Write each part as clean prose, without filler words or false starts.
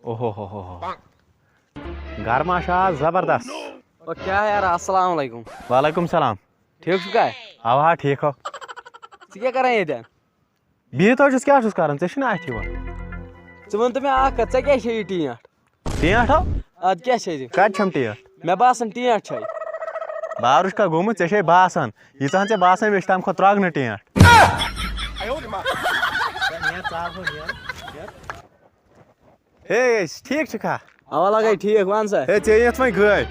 ओहो गर्मा आज जबरदस्त। और क्या यार, अस्सलाम वालेकुम। वालेकुम सलाम। ठीक छुका? हाँ ठीक हो। क्या कर ये बिहित क्या कर अथि वो वन तो मे क्या टीट टेंट हो अद क्या कम टेंट मे बासन टेंट छ बारुश का गोमुत ऐसे बासान यीचान ऐ बासान मे तम खो त्रगन टेंट हे ठीक छुका अवा लगे ठीक वन सा हे ऐ ये वही गाड़ी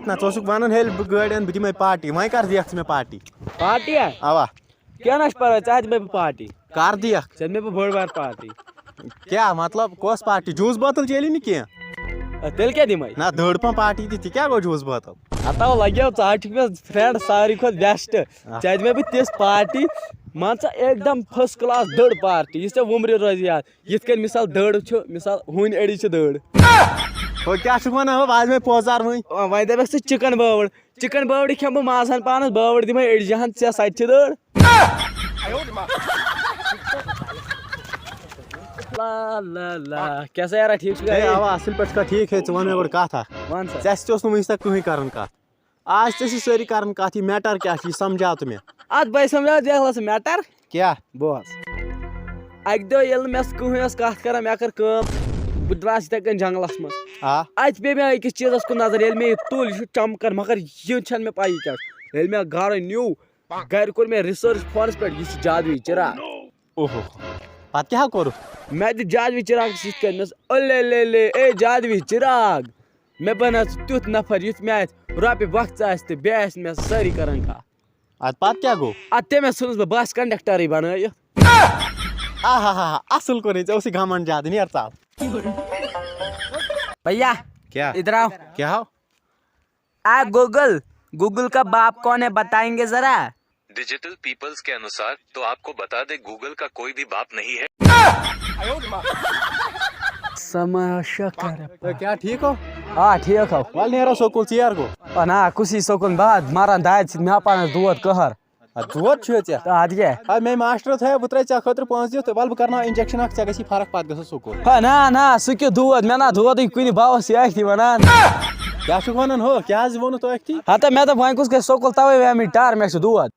ना वन बह गाड़ी अन बह पार्टी वही कर दिख मे पार्टी पार्टी अवा क्या ना पर मे पार्टी कर दिख मे बड़ बार पार्टी क्या मतलब कस पार्टी जूस बोतल चली नी क्या तेल क्या दिम ना दड़ पा पार्टी दी क्या गो जूस बोतल अतव लगे मे फ्रेंड सारी खुद बेस्ट मे बह तिस पार्टी मान सा एकदम फर्स्ट क्लास दड़ पार्टी ये वुमर रोज याद ये मिसाल दड़ मिसाल हून अड़ी दड़ हो क्या वन आज मे पोजार वही वह दपक चिकन बवड़ खेम बह माजन पानस बवड़ दिम अड़जहन ऐ सत दड़ कैसा यार ठीक असल पे ठीक है वन मे गोड़ कथ वंस कहीं कर कथ आज सारी कर कथ मैटर क्या समझा तो मे अत भाई समझा देख मैटर क्या बोस अक दो मे कहीं कथ कर मे कर बह द्रास इत कन जंगलस मज अत पे मे अकिस चीजस कुन नजर ये मे तुल चमकन मगर ये मे पाई क्या मे घर न्यू घर कोर मे रिसर्च फोनस पे यह जादुई चिराग ओहो पत क्या कोर मे दी जादुई चिराग सत अले ए जादुई चिराग मे बना तुथ नफर युथ मे रोपे वक्त बे मे सारी कर अत पत क्या गो अत मे सुनस बस कंडक्टर बन असल कोन घमंड ज्यादा नियर चाल भैया क्या इधर आओ क्या हो गूगल का बाप कौन है बताएंगे जरा डिजिटल पीपल्स के अनुसार तो आपको बता दे गूगल का कोई भी बाप नहीं है। समस्या कर क्या ठीक हो हाँ ठीक हो वाल नेरो स्कूल चेयर गो ना कुछ सुकुन बाद मारान दाद मे पान दूध कहर दूध अद क्या मे मास्टर थे बह त्रे खुद 5 दित वल बह कर इंजेक्शन गे फर्क पत ग स्कूल ना सह क्यों दूध मे ना दूध कुन बावस थी वन क्या वन हो क्या वो तो हाँ तो मे दप वह कुछ ग स्कूल तवे मे डर मे दूध